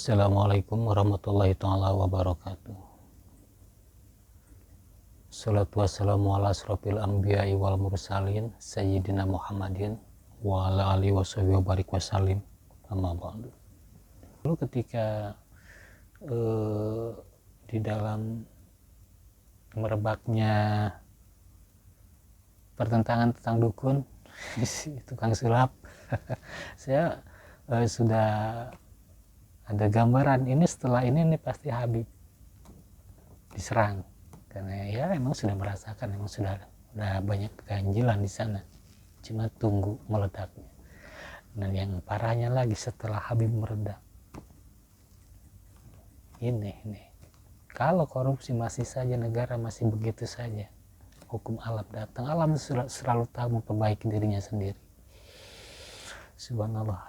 Assalamualaikum warahmatullahi ta'ala wabarakatuh. Salatu wassalamu ala asrofil anbiya'i wal mursalin Sayyidina Muhammadin wa ala alihi wa sahbihi wa barik wasallim, amma ba'du. Lalu ketika di dalam merebaknya pertentangan tentang dukun tukang sulap saya sudah ada gambaran ini setelah ini pasti Habib diserang, karena ya emang sudah merasakan, emang sudah banyak keganjilan di sana, cuma tunggu meledaknya. Dan yang parahnya lagi setelah Habib meredak ini kalau korupsi masih saja, negara masih begitu saja, hukum alam datang, alam selalu tahu memperbaiki dirinya sendiri. Subhanallah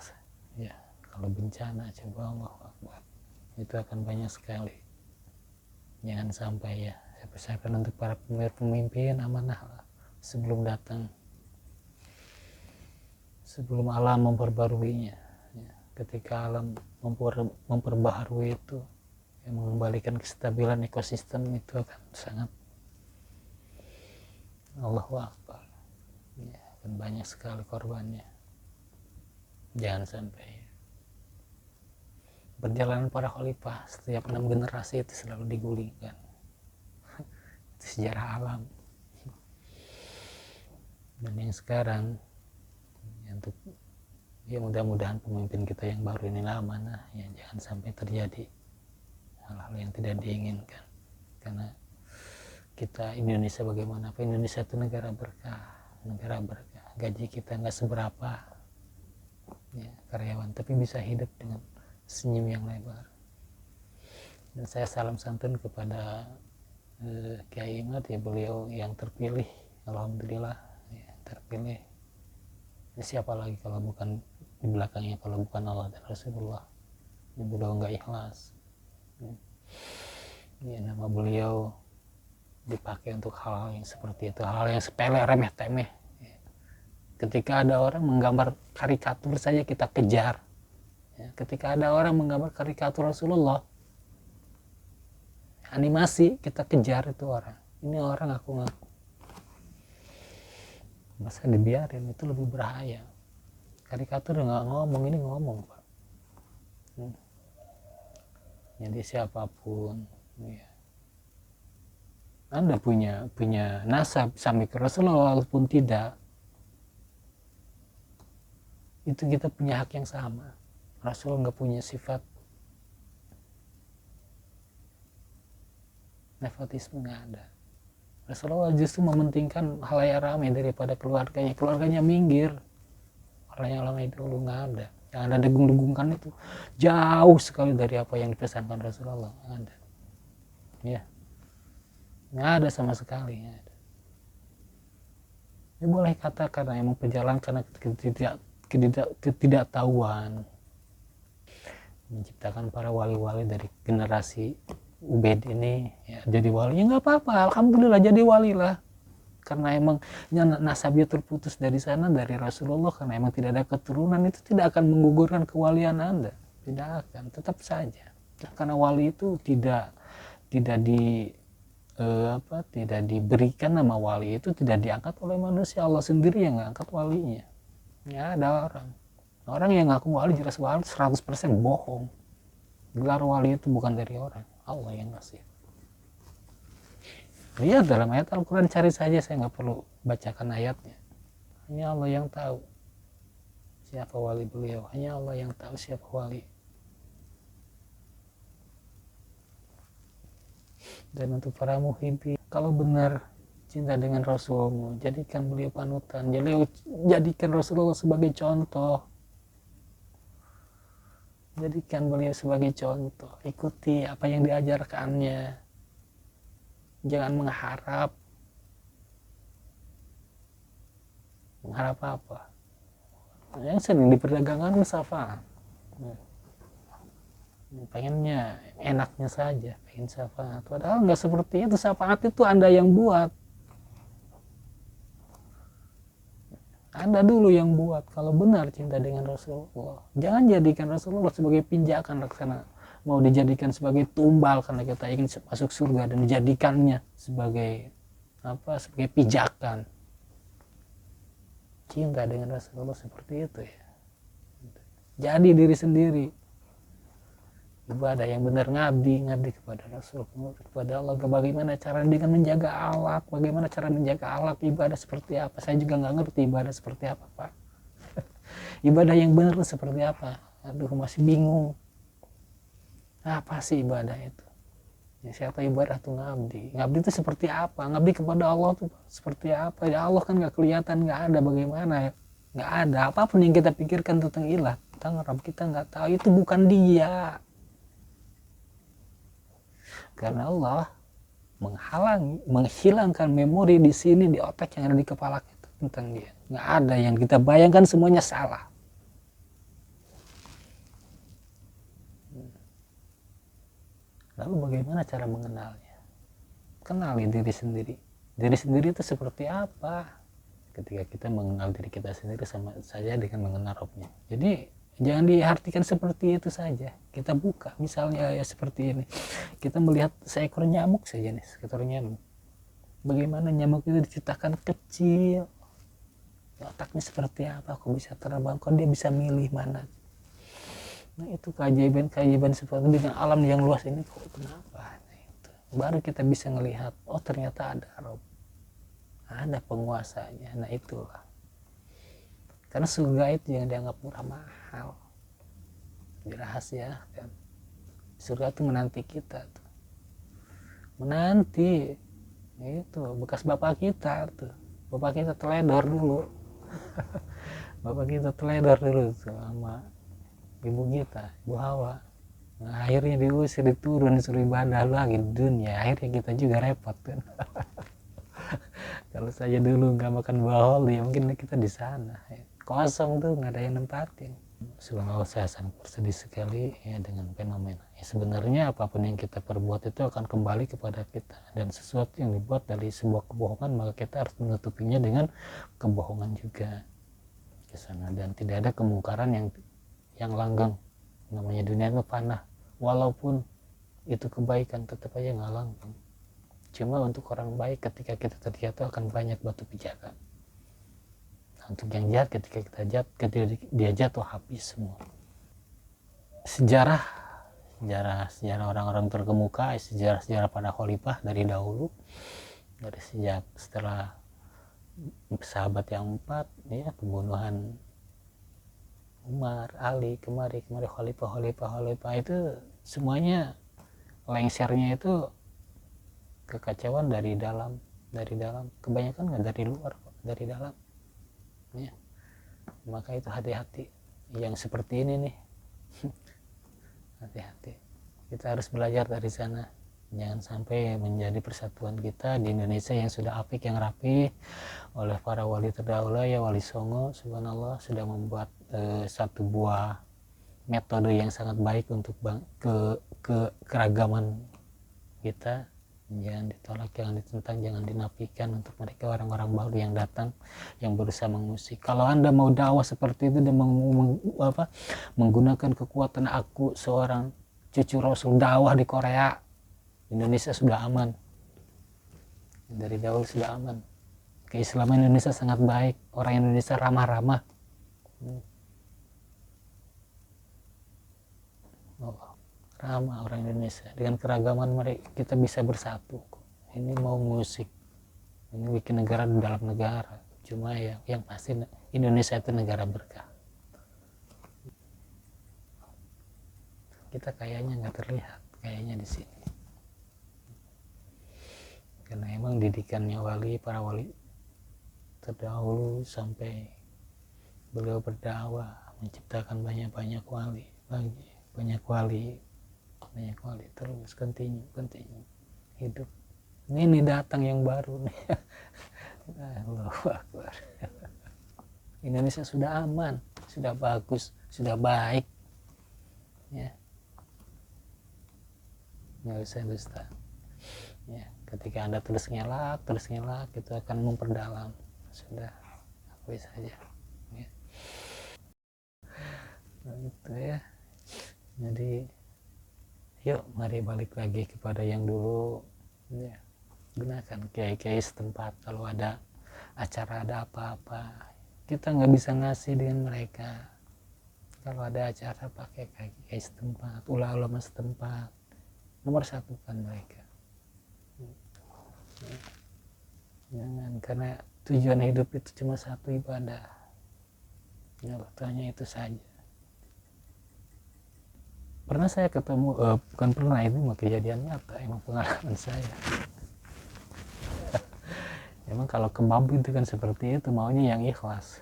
ya. Kalau bencana, coba Allah Akbar, itu akan banyak sekali. Jangan sampai ya, saya pesankan untuk para pemimpin, amanah lah sebelum datang, sebelum alam memperbaruinya ya. Ketika alam memperbaharui itu, yang mengembalikan kestabilan ekosistem, itu akan sangat Allahu Akbar ya, akan banyak sekali korbannya. Jangan sampai perjalanan para khalifah setiap 6 generasi itu selalu digulingkan. Itu sejarah alam. Dan yang sekarang ya, untuk ya mudah-mudahan pemimpin kita yang baru ini amanah ya, jangan sampai terjadi hal-hal yang tidak diinginkan. Karena kita Indonesia, bagaimanapun Indonesia itu negara berkah, gaji kita nggak seberapa ya, karyawan, tapi bisa hidup dengan senyum yang lebar. Dan saya salam santun kepada Kiai Imad ya, beliau yang terpilih, alhamdulillah ya, terpilih. Ini siapa lagi kalau bukan di belakangnya, kalau bukan Allah dan Rasulullah. Ini beliau nggak ikhlas ya, nama beliau dipakai untuk hal-hal yang seperti itu, hal yang sepele, remeh temeh ya. Ketika ada orang menggambar karikatur saja kita kejar ya. Ketika ada orang menggambar karikatur Rasulullah, animasi, kita kejar itu orang. Ini orang ngaku masa dibiarin, itu lebih berbahaya. Karikatur nggak ngomong, ini ngomong Pak. Jadi siapapun ya, Anda punya nasab sampai ke Rasulullah walaupun tidak, itu kita punya hak yang sama. Rasul nggak punya sifat nepotisme, nggak ada. Rasulullah justru mementingkan halayak ramai daripada keluarganya minggir, halayak ramai dulu, nggak ada. Yang ada degung-degungkan itu jauh sekali dari apa yang dipesankan Rasulullah, nggak ada ya, nggak ada sama sekali, nggak ada. Ya boleh katakan emang berjalan karena ketidaktahuan, menciptakan para wali-wali dari generasi Ubaid ini ya, jadi wali ya nggak apa-apa, alhamdulillah jadi wali lah, karena emang nasabnya terputus dari sana, dari Rasulullah, karena emang tidak ada keturunan. Itu tidak akan menggugurkan kewalian Anda, tidak akan, tetap saja, karena wali itu tidak diberikan nama wali, itu tidak diangkat oleh manusia, Allah sendiri yang ngangkat walinya. Ya ada orang yang ngaku wali, jelas wali 100% bohong. Gelar wali itu bukan dari orang, Allah yang ngasih. Lihat dalam ayat Al-Quran, cari saja, saya nggak perlu bacakan ayatnya. Hanya Allah yang tahu siapa wali beliau, hanya Allah yang tahu siapa wali. Dan untuk para muhibbi, kalau benar cinta dengan Rasulmu, jadikan beliau panutan, jadikan Rasulullah sebagai contoh, jadikan beliau sebagai contoh, ikuti apa yang diajarkannya, jangan mengharap apa yang sering diperdagangkan, syafaat, pengennya enaknya saja, pengen syafaat, padahal nggak seperti itu. Syafaat itu Anda yang buat, Anda dulu yang buat. Kalau benar cinta dengan Rasulullah, jangan jadikan Rasulullah sebagai pinjakan laksana mau dijadikan sebagai tumbal karena kita ingin masuk surga, dan dijadikannya sebagai sebagai pijakan. Cinta dengan Rasulullah seperti itu ya. Jadi diri sendiri, ibadah yang benar, ngabdi kepada Rasul, kepada Allah. Bagaimana cara dengan menjaga akhlak, bagaimana cara menjaga akhlak ibadah seperti apa? Saya juga nggak ngerti ibadah seperti apa, Pak. Ibadah yang benar seperti apa? Aduh, masih bingung. Apa sih ibadah itu? Ya, siapa ibadah tuh ngabdi? Ngabdi itu seperti apa? Ngabdi kepada Allah tuh seperti apa? Ya Allah kan nggak kelihatan, nggak ada, bagaimana ya? Nggak ada. Apapun yang kita pikirkan tentang ilah, tentang Rabb, kita nggak tahu. Itu bukan dia. Karena Allah menghilangkan memori di sini, di otak yang ada di kepala kita tentang dia. Nggak ada, yang kita bayangkan semuanya salah. Lalu bagaimana cara mengenalnya? Kenali diri sendiri. Diri sendiri itu seperti apa? Ketika kita mengenal diri kita sendiri sama saja dengan mengenal Rabbnya. Jadi jangan diartikan seperti itu saja. Kita buka, misalnya ya seperti ini. Kita melihat seekor nyamuk saja nih, seekor nyamuk. Bagaimana nyamuk itu diciptakan kecil? Otaknya seperti apa? Kok bisa terbang? Kok dia bisa milih mana? Nah itu keajaiban seperti dengan alam yang luas ini, kok kenapa? Nah, itu baru kita bisa melihat, oh ternyata ada Rabb, ada penguasanya. Nah itulah, karena surga itu yang dianggap murah mahal, dirahasiakan. Surga itu menanti kita tuh, menanti. Itu bekas bapak kita tuh, bapak kita teledor dulu bapak kita teledor dulu sama ibu kita, ibu Hawa. Nah, akhirnya diusir, diturun, disuruh ibadah lagi di dunia. Akhirnya kita juga repot kan. Kalau saja dulu nggak makan bahol, ya mungkin kita di sana kosong tuh, nggak ada yang nempatin. Subhanallah, saya sangat bersedih sekali ya dengan fenomena. Ya, sebenarnya apapun yang kita perbuat itu akan kembali kepada kita, dan sesuatu yang dibuat dari sebuah kebohongan, maka kita harus menutupinya dengan kebohongan juga ke sana. Dan tidak ada kemungkaran yang langgeng. Namanya dunia itu panah, walaupun itu kebaikan tetap aja nggak langgeng. Cuma untuk orang baik, ketika kita terjatuh akan banyak batu pijakan. Nah, untuk yang jahat, ketika dia jatuh, habis semua. Sejarah orang-orang terkemuka, sejarah para khalifah dari dahulu, dari sejak setelah sahabat yang 4 ya, pembunuhan Umar, Ali, kemari khalifah itu semuanya lengsernya itu kekacauan dari dalam, kebanyakan nggak dari luar, dari dalam ya. Maka itu hati-hati yang seperti ini nih. Hati-hati, kita harus belajar dari sana. Jangan sampai menjadi persatuan kita di Indonesia yang sudah apik, yang rapi oleh para wali terdahulu ya. Wali Songo subhanallah sudah membuat satu buah metode yang sangat baik untuk keragaman kita. Jangan ditolak, jangan ditentang, jangan dinafikan untuk mereka orang-orang baru yang datang, yang berusaha mengusik. Kalau Anda mau dakwah seperti itu dan menggunakan kekuatan, aku seorang cucu Rasul, dakwah di Korea, Indonesia sudah aman. Dari dahulu sudah aman. Keislaman Indonesia sangat baik, orang Indonesia ramah-ramah. Ramah orang Indonesia, dengan keragaman mereka kita bisa bersatu. Ini mau musik, ini bikin negara di dalam negara. Cuma ya yang pasti Indonesia itu negara berkah. Kita kayaknya nggak terlihat, kayaknya di sini. Karena emang didikannya para wali terdahulu sampai beliau berdakwah menciptakan banyak wali, banyak wali terus continue hidup. Ini datang yang baru nih. Allahu Akbar. Indonesia sudah aman, sudah bagus, sudah baik ya. Nggak usah dusta ya. Ketika Anda terus ngelak itu akan memperdalam. Sudah, akui saja ya. Nah, itu ya. Jadi yuk mari balik lagi kepada yang dulu ya. Gunakan kiai-kiai setempat kalau ada acara, ada apa-apa, kita nggak bisa ngasih dengan mereka. Kalau ada acara pakai kiai setempat, ulama setempat, nomor satukan mereka. Jangan, karena tujuan hidup itu cuma satu, ibadah. Ya, hanya itu saja. Pernah saya ketemu, bukan pernah, ini mah kejadian nyata, emang pengalaman saya. Emang kalau ke bambu itu kan seperti itu, maunya yang ikhlas.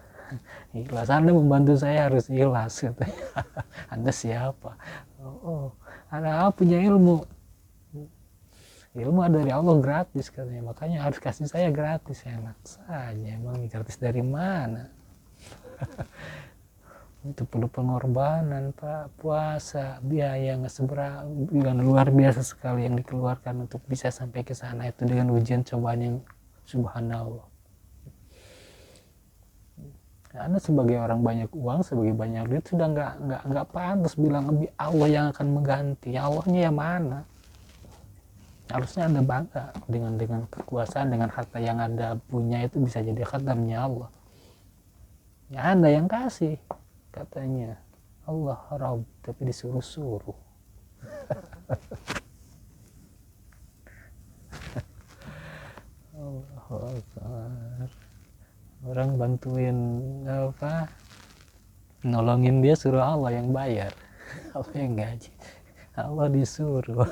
Ikhlas, Anda membantu saya harus ikhlas, katanya. Anda siapa? Oh, Anda punya ilmu. Ilmu ada dari Allah gratis, katanya, makanya harus kasih saya gratis. Enak saja, emang gratis dari mana? Itu perlu pengorbanan, Pak. Puasa, biaya nggak seberapa, luar biasa sekali yang dikeluarkan untuk bisa sampai ke sana itu dengan ujian cobaan yang subhanallah. Anda sebagai orang banyak uang, sebagai banyak duit, sudah nggak pantas bilang Allah yang akan mengganti. Allahnya yang mana? Harusnya Anda bangga dengan kekuasaan, dengan harta yang Anda punya, itu bisa jadi khatamnya Allah. Ya Anda yang kasih, katanya Allah Rabb, tapi disuruh-suruh. Allahu Akbar. Orang bantuin apa, nolongin dia, suruh Allah yang bayar. Allah yang gaji, Allah disuruh.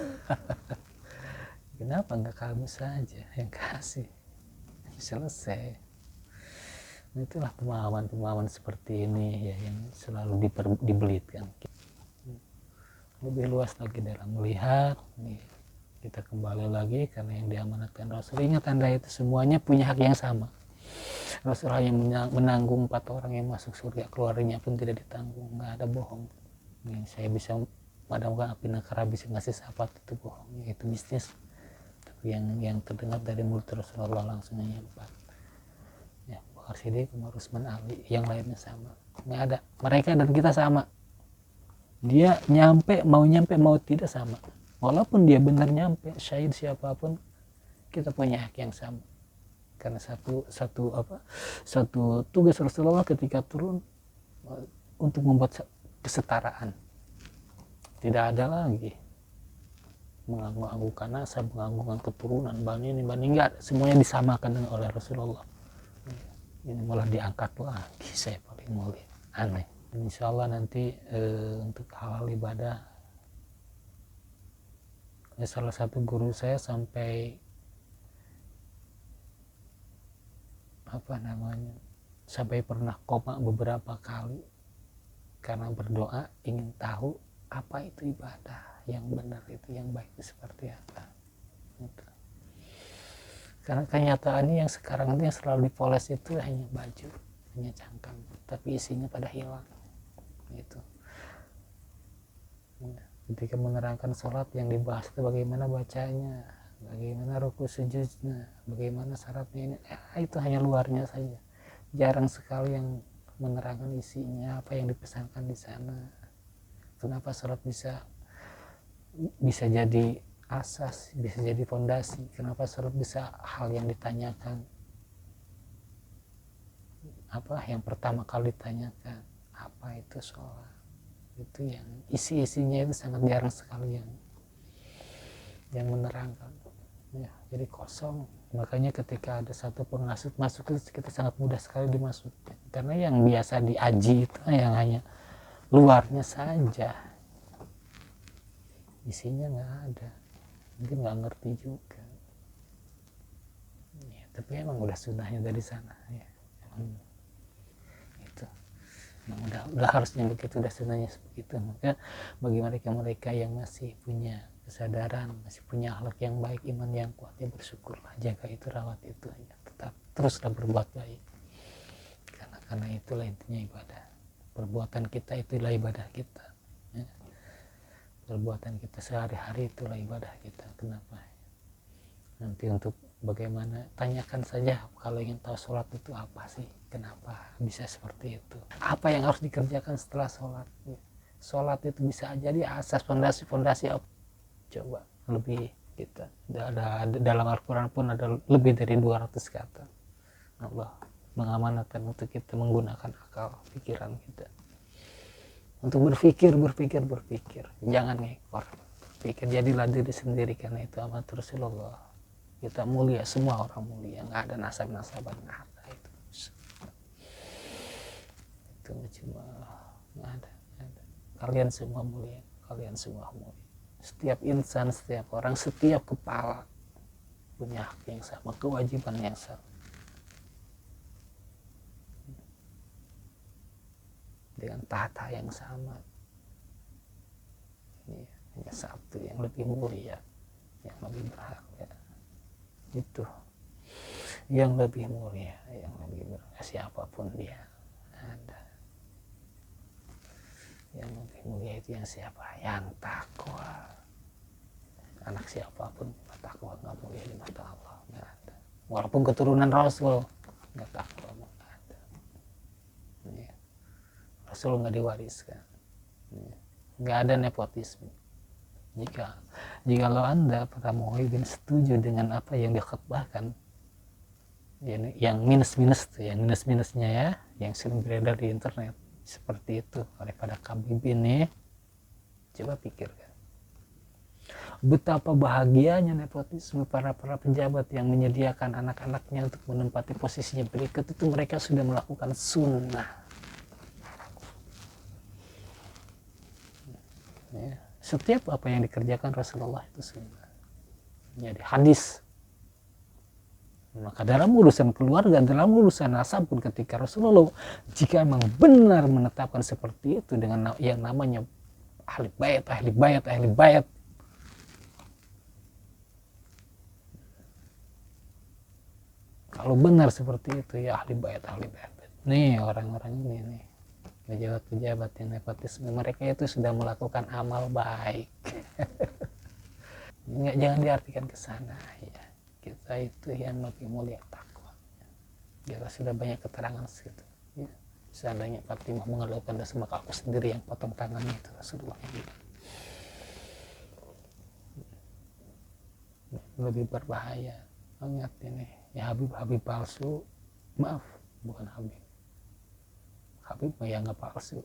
Kenapa nggak kamu saja yang kasih? Selesai. Itulah pemahaman seperti ini ya, yang selalu dibelitkan. Lebih luas lagi dalam melihat nih, kita kembali lagi karena yang diamanatkan Rasul. Ingat, Anda itu semuanya punya hak yang sama. Rasul hanya menanggung 4 orang yang masuk surga, keluarnya pun tidak ditanggung. Nggak ada bohong. Yang saya bisa madamkan api neraka, bisa ngasih syafaat, itu bohong, itu bisnis. Tapi yang terdengar dari mulut Rasulullah langsung hanya 4. Ya, Bakar Siddiq, Umar, Utsman, Ali, yang lainnya sama. Nggak ada. Mereka dan kita sama. Dia nyampe mau tidak sama. Walaupun dia benar nyampe, syahid siapapun, kita punya hak yang sama. Karena satu tugas Rasulullah ketika turun untuk membuat kesetaraan. Tidak ada lagi mengangguk-anggukkan nasab, menganggukkan keturunan, bani ini enggak, semuanya disamakan oleh Rasulullah. Ini malah diangkat lagi, saya paling mulia, aneh. Insya Allah nanti untuk hal ibadah, salah satu guru saya sampai sampai pernah koma beberapa kali karena berdoa ingin tahu apa itu ibadah yang benar, itu yang baik itu seperti apa gitu. Karena kenyataannya yang sekarang ini yang selalu dipoles itu hanya baju, hanya cangkang, tapi isinya pada hilang gitu. Ketika menerangkan sholat, yang dibahas itu bagaimana bacanya, bagaimana ruku sujudnya, bagaimana syaratnya, ini itu hanya luarnya saja. Jarang sekali yang menerangkan isinya, apa yang dipesankan di sana. Kenapa sholat bisa jadi asas, bisa jadi fondasi. Kenapa sholat bisa hal yang ditanyakan, apa yang pertama kali ditanyakan, apa itu sholat. Itu yang isi-isinya itu sangat jarang sekali yang menerangkan ya, jadi kosong. Makanya ketika ada satu penghasut masuk itu kita sangat mudah sekali dimasukkan, karena yang biasa diaji itu yang hanya luarnya saja, isinya nggak ada, mungkin nggak ngerti juga ya, tapi emang udah sunnahnya dari sana ya. Udah harusnya begitu, udah sunnahnya begitu. Maka bagi mereka yang masih punya kesadaran, masih punya akhlak yang baik, iman yang kuat, ya bersyukurlah, jaga itu, rawat itu, ya tetap teruslah berbuat baik, karena itulah intinya ibadah. Perbuatan kita itulah ibadah kita ya. Perbuatan kita sehari-hari itulah ibadah kita. Kenapa? Nanti untuk bagaimana, tanyakan saja kalau ingin tahu sholat itu apa sih, kenapa bisa seperti itu, apa yang harus dikerjakan setelah sholat. Sholat itu bisa jadi asas, fondasi Coba lebih kita ada dalam Al-Quran pun ada lebih dari 200 kata Allah mengamanatkan untuk kita menggunakan akal pikiran kita untuk berpikir, jangan ngekor, pikir jadilah diri sendiri, karena itu amat Rasulullah. Kita mulia, semua orang mulia, nggak ada nasab-nasaban, nggak ada itu cuma nggak ada. Kalian semua mulia, setiap insan, setiap orang, setiap kepala punya hak yang sama, kewajiban yang sama, dengan tata yang sama. Ini hanya satu yang lebih mulia, yang lebih berharga, itu yang lebih mulia, yang lebih berharga, siapapun dia ada. Yang lebih mulia itu yang siapa? Yang takwa. Anak siapapun takwa nggak mulia di mata Allah, nggak ada. Walaupun keturunan Rasul, nggak takwa, nggak ada. Ya. Rasul nggak diwariskan, nggak ada nepotisme. Jikalau Anda para Muhyiddin setuju dengan apa yang dikhatbahkan, yang minus-minusnya ya, yang sering beredar di internet seperti itu daripada Habib ini, coba pikirkan betapa bahagianya nepotisme para pejabat yang menyediakan anak-anaknya untuk menempati posisinya berikut itu. Mereka sudah melakukan sunnah ya. Setiap apa yang dikerjakan Rasulullah itu sunnah, jadi hadis. Maka dalam urusan keluarga, dalam urusan nasab pun, ketika Rasulullah jika memang benar menetapkan seperti itu dengan yang namanya ahli bait, kalau benar seperti itu ya ahli bait, nih orang-orang ini nih, pejabat-pejabat yang nepotisme, mereka itu sudah melakukan amal baik. Jangan diartikan ke sana ya. Kita itu yang lebih mulia takwa. Kita sudah banyak keterangan situ. Ya. Seandainya Fatimah mengeluhkan dosa, maka aku sendiri yang potong tangannya, itu Rasulullah yang gitu. Lebih berbahaya. Ingat ini, ya Habib palsu, maaf, bukan Habib. Habib mah yang nggak palsu,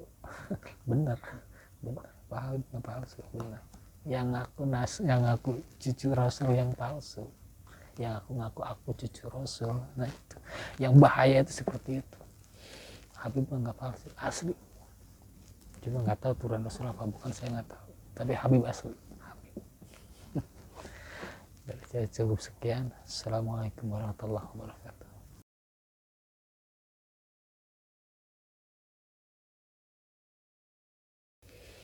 bener, Pak Habib nggak palsu, bener. Yang aku cucu Rasul yang palsu, yang aku ngaku aku cucu Rasul. Nah itu yang bahaya, itu seperti itu. Habib nggak palsu, asli. Cuma nggak tahu turun Rasul apa bukan, saya nggak tahu, tapi Habib asli, Habib. Dari saya cukup sekian. Assalamualaikum warahmatullahi wabarakatuh.